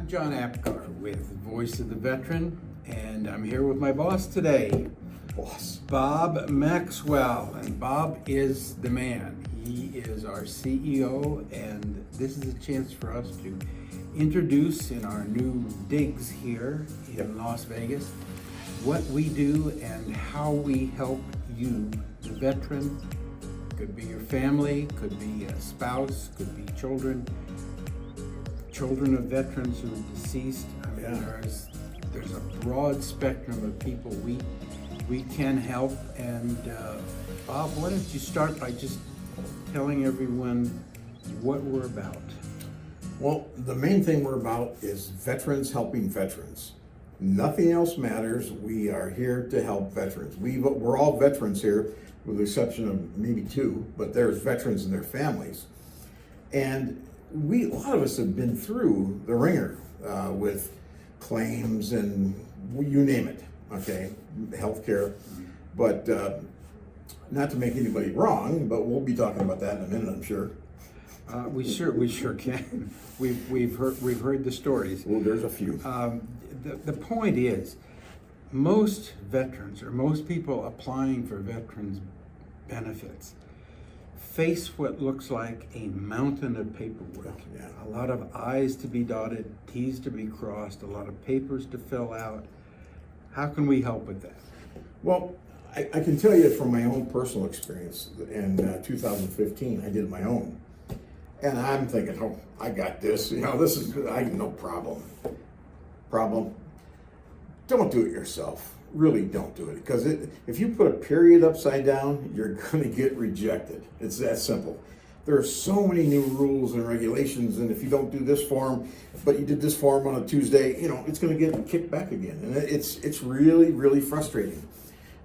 I'm John Apgar with Voice of the Veteran, and I'm here with my boss today, Bob Maxwell. And Bob is the man. He is our CEO, and this is a chance for us to introduce in our new digs here in Las Vegas what we do and how we help you, the veteran. Could be your family, could be a spouse, could be children of veterans who are deceased. I mean, there's a broad spectrum of people we can help. And Bob, why don't you start by just telling everyone what we're about? Well, the main thing we're about is veterans helping veterans. Nothing else matters. We are here to help veterans. We're all veterans here, with the exception of maybe two, but there's veterans and their families. And a lot of us have been through the ringer with claims and you name it, okay, healthcare. But not to make anybody wrong, but we'll be talking about that in a minute, I'm sure. We sure can. We've heard the stories. Well, there's a few. The point is, most veterans or most people applying for veterans benefits face what looks like a mountain of paperwork. Yeah. A lot of I's to be dotted, T's to be crossed, a lot of papers to fill out. How can we help with that? Well, I can tell you from my own personal experience. In 2015, I did my own. And I'm thinking, oh, I got this. This is no problem. Don't do it yourself. Really don't do it. Because if you put a period upside down, you're going to get rejected. It's that simple. There are so many new rules and regulations, and if you don't do this form, but you did this form on a Tuesday, it's going to get kicked back again. And it's really, really frustrating.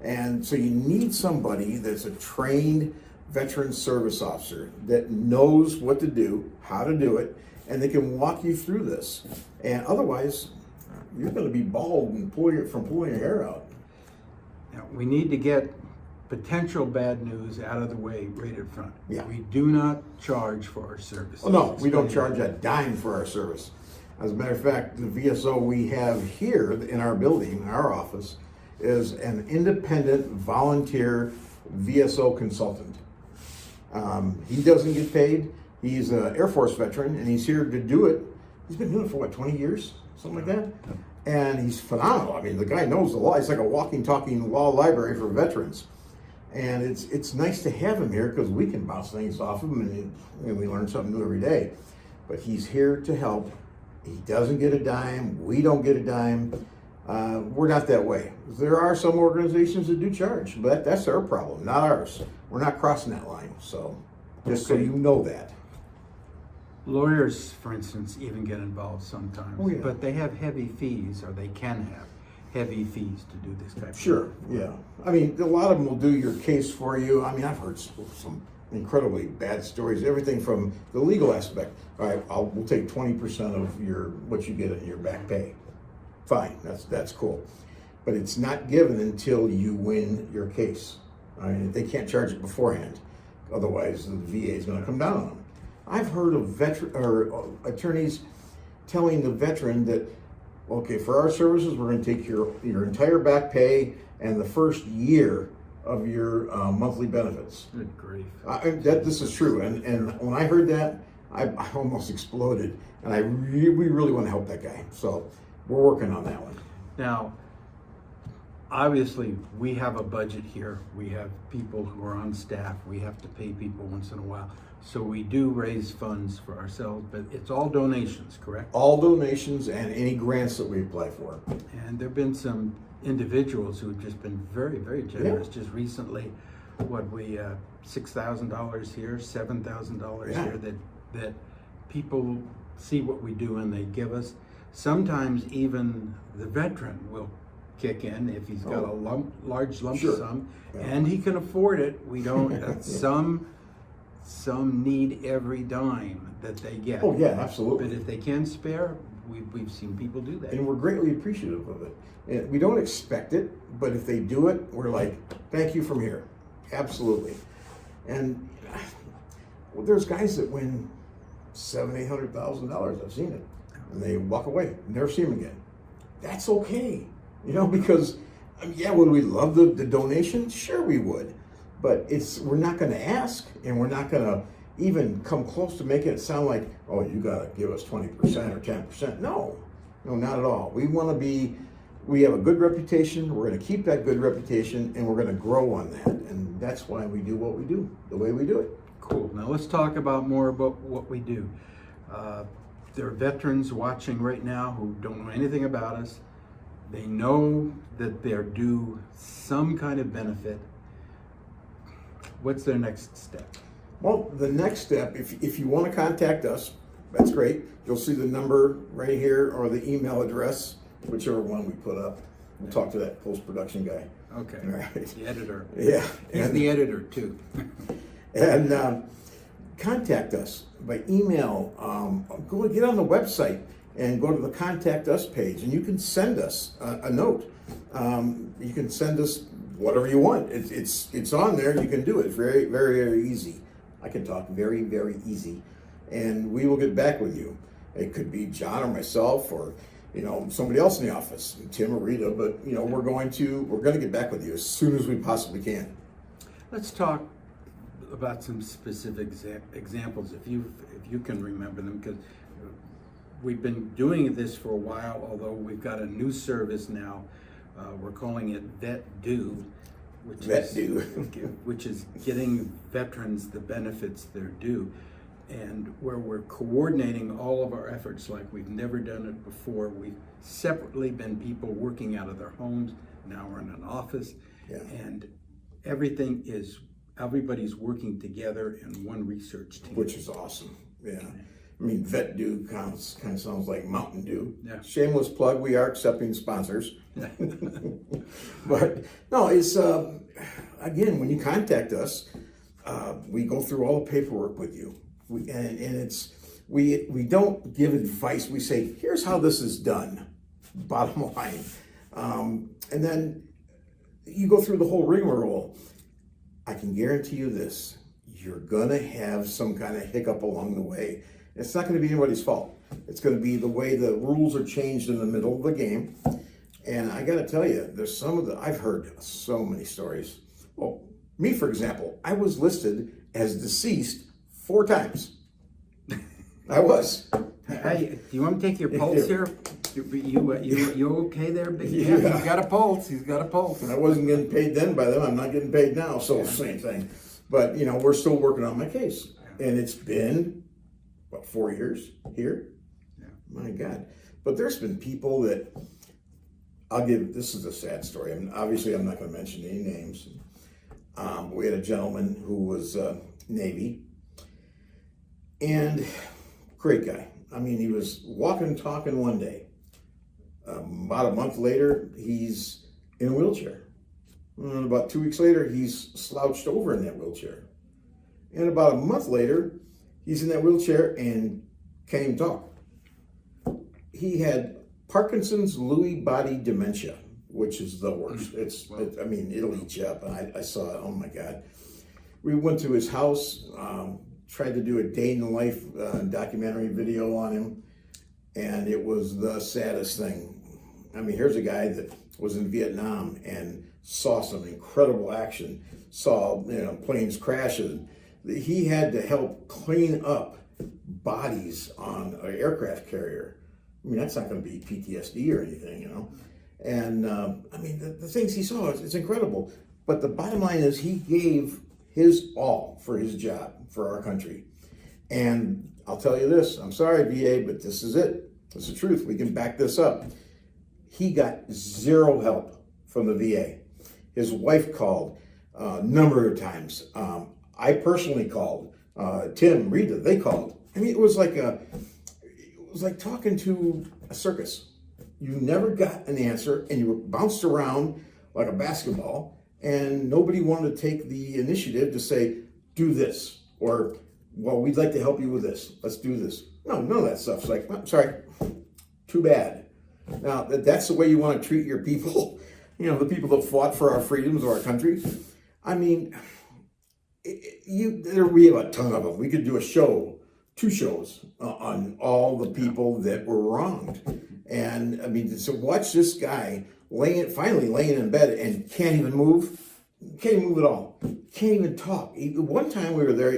And so you need somebody that's a trained veteran service officer that knows what to do, how to do it, and they can walk you through this. And otherwise, you're going to be bald and pulling your hair out. Now, we need to get potential bad news out of the way right up front. Yeah. We do not charge for our services. Oh, no, we don't charge a dime for our service. As a matter of fact, the VSO we have here in our building, in our office, is an independent volunteer VSO consultant. He doesn't get paid. He's an Air Force veteran, and he's here to do it. He's been doing it for 20 years? Something like that. And he's phenomenal. I mean, the guy knows the law. He's like a walking, talking law library for veterans. And it's nice to have him here because we can bounce things off of him and we learn something new every day. But he's here to help. He doesn't get a dime. We don't get a dime. We're not that way. There are some organizations that do charge, but that's their problem, not ours. We're not crossing that line. So just so you know that. Lawyers, for instance, even get involved sometimes, Oh, yeah. but they have heavy fees, or they can have heavy fees to do this type of Sure, work. yeah. I mean, a lot of them will do your case for you. I mean, I've heard some incredibly bad stories, everything from the legal aspect. All right, we'll take 20% of what you get in your back pay. Fine, that's cool. But it's not given until you win your case. I mean, they can't charge it beforehand. Otherwise, the VA is going to come down on them. I've heard of attorneys telling the veteran that, okay, for our services, we're going to take your entire back pay and the first year of your monthly benefits. Good grief. This is true. And when I heard that, I almost exploded. And we really want to help that guy. So we're working on that one. Now, obviously, we have a budget here. We have people who are on staff. We have to pay people once in a while. So we do raise funds for ourselves, but it's all donations, correct? All donations and any grants that we apply for. And there have been some individuals who have just been very, very generous. Yeah. Just recently, $6,000 here, $7,000 Yeah. here, that people see what we do and they give us. Sometimes even the veteran will kick in if he's got a large lump Sure. sum, Yeah. and he can afford it. We don't. Some need every dime that they get. Oh, yeah, absolutely. But if they can spare, we've seen people do that. And we're greatly appreciative of it. And we don't expect it, but if they do it, we're like, thank you from here. Absolutely. And there's guys that win $700,000, $800,000. I've seen it. and they walk away, never see them again. That's okay, because yeah, would we love the donation? Sure, we would, but we're not going to ask, and we're not going to even come close to making it sound like, oh, you got to give us 20% or 10%. No, not at all. We have a good reputation. We're going to keep that good reputation, and we're going to grow on that, and that's why we do what we do, the way we do it. Cool. Now let's talk more about what we do. There are veterans watching right now who don't know anything about us. They know that they're due some kind of benefit. What's their next step? Well, the next step, if you want to contact us, that's great. You'll see the number right here or the email address, whichever one we put up. We'll talk to that post-production guy. Okay. All right. The editor. Yeah. He's the editor too. And contact us by email. Go get on the website and go to the contact us page, and you can send us a note. You can send us whatever you want. It's on there. You can do it. It's very, very, very easy. I can talk very, very easy, and we will get back with you. It could be John or myself or somebody else in the office, Tim or Rita. But we're going to get back with you as soon as we possibly can. Let's talk about some specific examples, if you can remember them, because we've been doing this for a while. Although we've got a new service now, we're calling it Vet Due, which is getting veterans the benefits they're due, and where we're coordinating all of our efforts like we've never done it before. We've separately been people working out of their homes. Now we're in an office, and everybody's working together in one research team. Which is awesome. Yeah. I mean, Vet Dew kind of sounds like Mountain Dew. Yeah. Shameless plug, we are accepting sponsors. But no, it's, again, when you contact us, we go through all the paperwork with you. We don't give advice. We say, here's how this is done, bottom line. And then you go through the whole rigmarole. I can guarantee you this, you're gonna have some kind of hiccup along the way. It's not gonna be anybody's fault. It's gonna be the way the rules are changed in the middle of the game. And I gotta tell you, I've heard so many stories. Well, me, for example, I was listed as deceased 4 times. I was. Hey, do you want to take your pulse here? You okay there, big man? Yeah. He's got a pulse. He's got a pulse. I wasn't getting paid then by them. I'm not getting paid now. So same thing. But we're still working on my case, and it's been 4 years here. Yeah. My God. But there's been people that this is a sad story. Obviously I'm not going to mention any names. We had a gentleman who was Navy, and great guy. He was walking and talking one day. About a month later, he's in a wheelchair. And about 2 weeks later, he's slouched over in that wheelchair. And about a month later, he's in that wheelchair and can't even talk. He had Parkinson's Lewy body dementia, which is the worst. It'll eat you up. And I saw it. Oh my God. We went to his house, tried to do a day in the life documentary video on him, and it was the saddest thing. Here's a guy that was in Vietnam and saw some incredible action, saw planes crashing. He had to help clean up bodies on an aircraft carrier. That's not going to be PTSD or anything, And the things he saw, it's incredible. But the bottom line is he gave his all for his job, for our country. And I'll tell you this, I'm sorry, VA, but this is it. It's the truth. We can back this up. He got zero help from the VA. His wife called a number of times. I personally called. Tim, Rita, they called. It was like talking to a circus. You never got an answer, and you were bounced around like a basketball, and nobody wanted to take the initiative to say, do this, or, well, we'd like to help you with this. Let's do this. No, none of that stuff's like, I'm sorry, too bad. Now, that's the way you want to treat your people, the people that fought for our freedoms of our country. We have a ton of them. We could do a show 2 shows on all the people that were wronged. And I mean, so watch this guy finally laying in bed and can't even move. Can't even move at all. Can't even talk. One time we were there,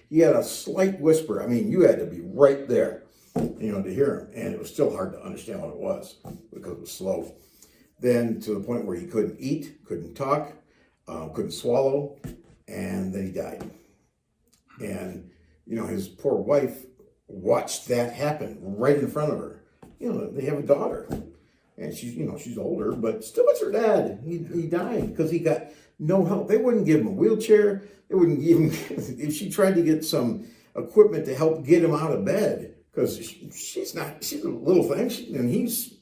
he had a slight whisper. I mean, you had to be right there, to hear him. And it was still hard to understand what it was because it was slow. Then to the point where he couldn't eat, couldn't talk, couldn't swallow, and then he died. And, his poor wife watched that happen right in front of her. They have a daughter. And she's older, but still it's her dad. He died because he got no help. They wouldn't give him a wheelchair. They wouldn't give him, if she tried to get some equipment to help get him out of bed, because she's a little thing, and he's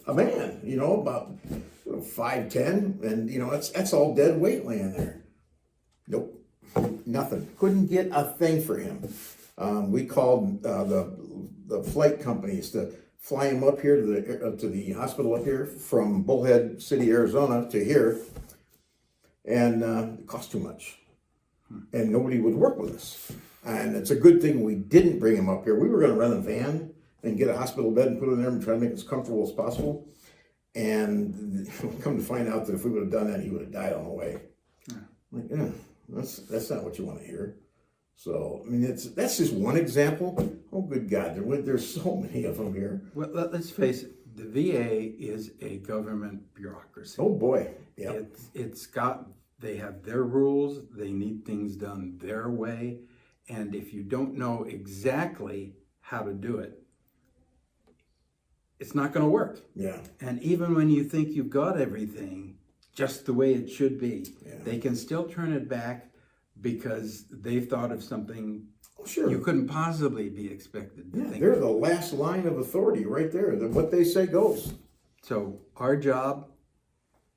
a man, about 5'10", and that's all dead weight laying there. Nope, nothing. Couldn't get a thing for him. We called the flight companies to fly him up here to the hospital up here from Bullhead City, Arizona to here, and it cost too much, and nobody would work with us. And it's a good thing we didn't bring him up here. We were going to rent a van and get a hospital bed and put it in there and try to make it as comfortable as possible. And come to find out that if we would have done that, he would have died on the way. That's not what you want to hear. So, I mean, that's just one example. Oh, good God, there's so many of them here. Well, let's face it, the VA is a government bureaucracy. Oh, boy. Yeah. They have their rules, they need things done their way, and if you don't know exactly how to do it, it's not going to work. Yeah. And even when you think you've got everything just the way it should be, they can still turn it back because they've thought of something you couldn't possibly be expected to think. They're the last line of authority right there. What they say goes. So our job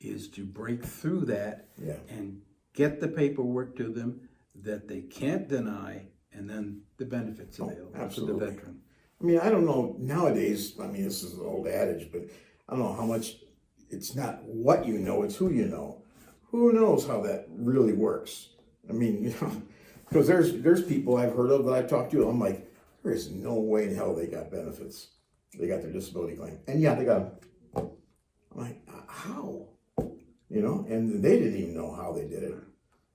is to break through that and get the paperwork to them that they can't deny, and then the benefits available to the veteran. I mean, I don't know nowadays, I mean, this is an old adage, but I don't know how much, it's not what you know, it's who you know. Who knows how that really works? I mean, because there's people I've heard of that I've talked to, I'm like, there is no way in hell they got benefits. They got their disability claim. And they got them. I'm like, how? And they didn't even know how they did it.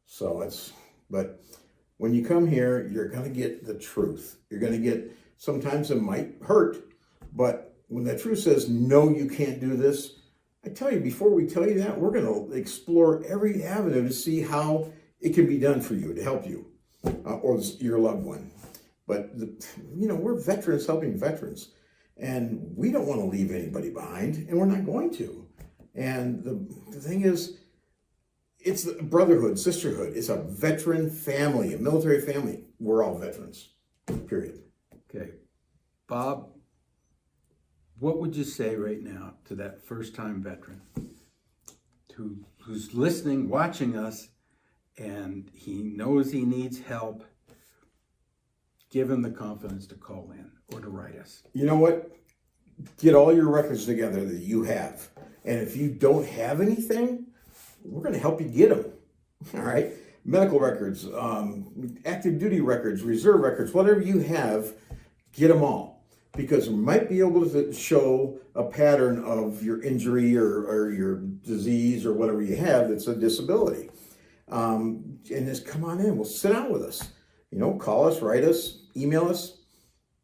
So but when you come here, you're going to get the truth. You're going to get, sometimes it might hurt, but when the truth says, no, you can't do this, I tell you, before we tell you that, we're going to explore every avenue to see how it can be done for you, to help you or your loved one. But, we're veterans helping veterans, and we don't want to leave anybody behind, and we're not going to. And the thing is, it's the brotherhood, sisterhood. It's a veteran family, a military family. We're all veterans, period. Okay. Bob, what would you say right now to that first-time veteran who's listening, watching us, and he knows he needs help? Give him the confidence to call in or to write us. You know what? Get all your records together that you have. And if you don't have anything, we're going to help you get them. All right? Medical records, active duty records, reserve records, whatever you have, get them all. Because we might be able to show a pattern of your injury or your disease or whatever you have that's a disability. And just come on in. We'll sit down with us. Call us, write us, email us.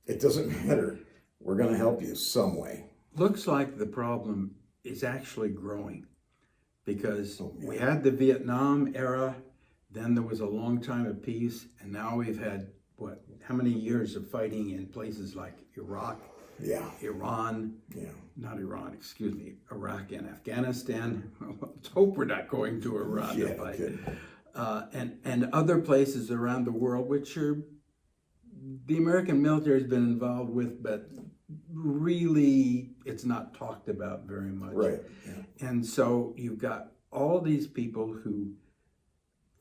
It doesn't matter. We're going to help you some way. Looks like the problem is actually growing because we had the Vietnam era, then there was a long time of peace, and now we've had, how many years of fighting in places like Iraq, Iran, Iraq and Afghanistan. Let's hope we're not going to Iran to fight. And other places around the world, which the American military has been involved with, but really it's not talked about very much. Right. Yeah. And so you've got all these people who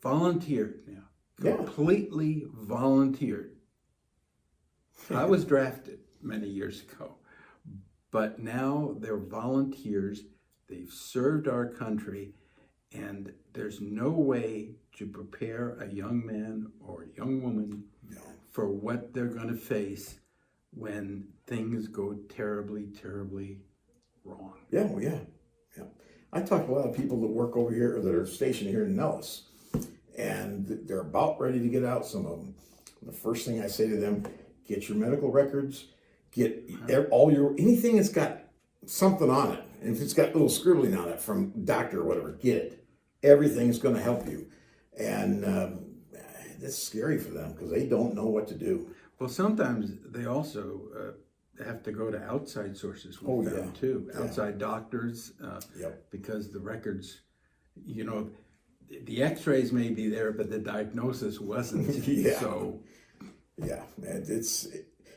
volunteered now, completely volunteered. I was drafted many years ago, but now they're volunteers. They've served our country, and there's no way to prepare a young man or a young woman for what they're going to face when things go terribly, terribly wrong. Yeah, well, yeah. I talk to a lot of people that work over here or that are stationed here in Nellis, and they're about ready to get out, some of them. The first thing I say to them, get your medical records, get anything that's got something on it. And if it's got a little scribbling on it from doctor or whatever, get it. Everything's going to help you. And it's scary for them because they don't know what to do. Well, sometimes they also have to go to outside sources with them too, outside doctors, because the records, the x-rays may be there, but the diagnosis wasn't. So, it's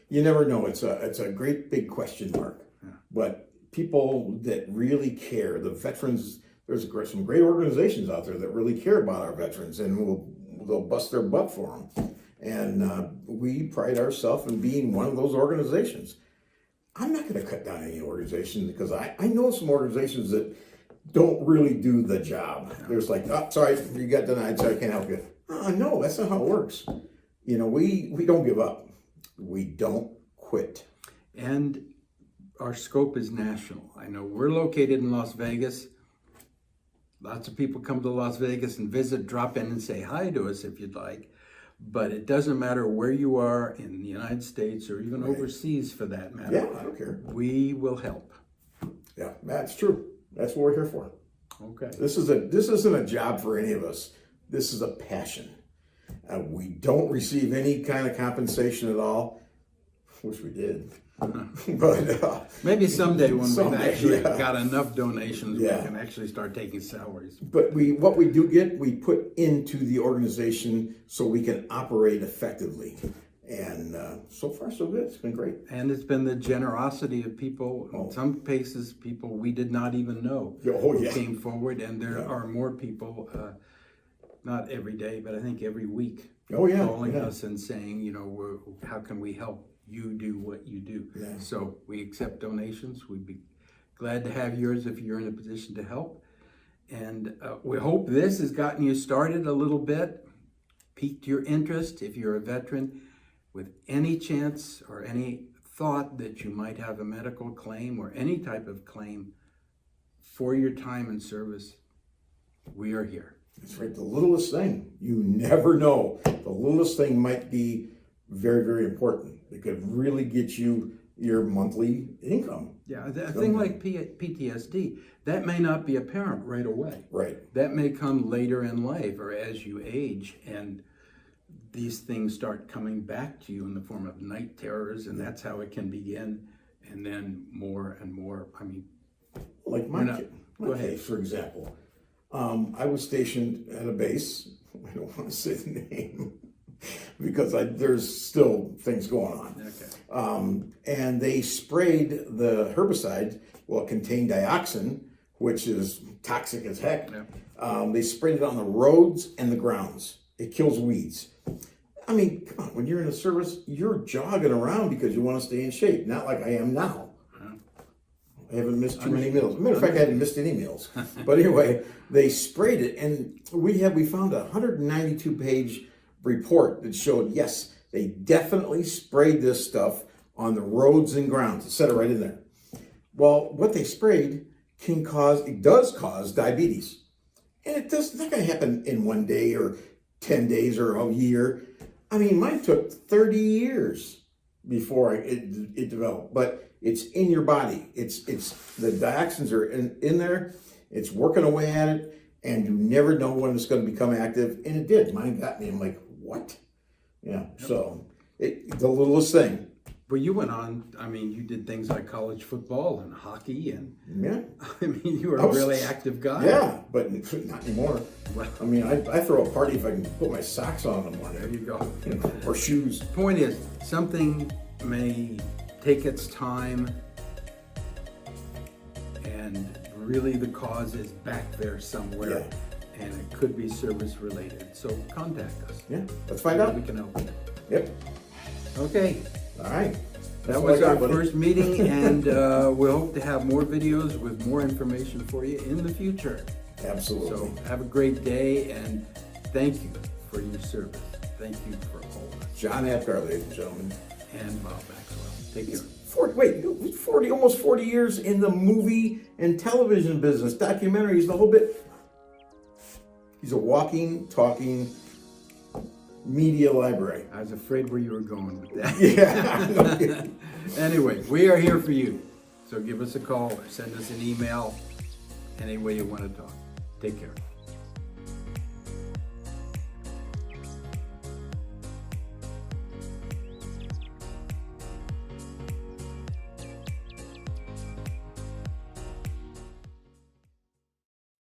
you never know. It's a great big question mark. But people that really care, the veterans, there's some great organizations out there that really care about our veterans, and they'll bust their butt for them. And we pride ourselves in being one of those organizations. I'm not going to cut down any organization because I know some organizations that don't really do the job. There's like, oh, sorry, you got denied, so I can't help you. No, that's not how it works. We don't give up. We don't quit. And our scope is national. I know we're located in Las Vegas. Lots of people come to Las Vegas and visit, drop in and say hi to us if you'd like. But it doesn't matter where you are in the United States or even overseas for that matter. Yeah, I don't care. We will help. Yeah, that's true. That's what we're here for. Okay. This isn't a job for any of us. This is a passion. We don't receive any kind of compensation at all. Wish we did. But maybe someday when we've actually got enough donations, we can actually start taking salaries. But what we do get, we put into the organization so we can operate effectively. And so far, so good. It's been great. And it's been the generosity of people. In some cases, people we did not even know who came forward. And there are more people, not every day, but I think every week, calling us and saying, how can we help you do what you do? So we accept donations. We'd be glad to have yours if you're in a position to help. And we hope this has gotten you started a little bit, piqued your interest if you're a veteran with any chance or any thought that you might have a medical claim or any type of claim for your time in service. We are here. That's right. The littlest thing, you never know. The littlest thing might be very, very important. It could really get you your monthly income. Yeah, a thing like PTSD, that may not be apparent right away. Right. That may come later in life or as you age, and these things start coming back to you in the form of night terrors, and that's how it can begin, and then more and more. I mean, like my case, for example. I was stationed at a base. I don't want to say the name because there's still things going on. Okay. And they sprayed the herbicide. Well, it contained dioxin, which is toxic as heck. Yeah. They sprayed it on the roads and the grounds. It kills weeds. I mean, come on, when you're in the service, you're jogging around because you want to stay in shape, not like I am now. I haven't missed too many meals. As a matter of fact, I hadn't missed any meals. But anyway, they sprayed it, and we found a 192-page report that showed, yes, they definitely sprayed this stuff on the roads and grounds. It said it right in there. Well, what they sprayed does cause diabetes. And it's not going to happen in one day or 10 days or a year. I mean, mine took 30 years before it developed, but it's in your body. It's the dioxins are in there. It's working away at it, and you never know when it's going to become active. And it did. Mine got me. I'm like, what? Yeah. Yep. So the littlest thing. But you went on. I mean, you did things like college football and hockey, and I mean, you were a really active guy. Yeah, but not anymore. Well, I mean, I throw a party if I can put my socks on in the morning. There you go. Or shoes. Point is, something may take its time, and really the cause is back there somewhere, and it could be service related. So contact us. Yeah, let's find out. We can help you. Yep. Okay. All right. That was our first meeting, and we'll hope to have more videos with more information for you in the future. Absolutely. So have a great day, and thank you for your service. Thank you for all of us. John Apgar, ladies and gentlemen. And Bob Maxwell. Take care. 40, almost 40 years in the movie and television business, documentaries, the whole bit. He's a walking, talking media library. I was afraid where you were going with that. Yeah. Anyway, we are here for you. So give us a call or send us an email any way you want to talk. Take care.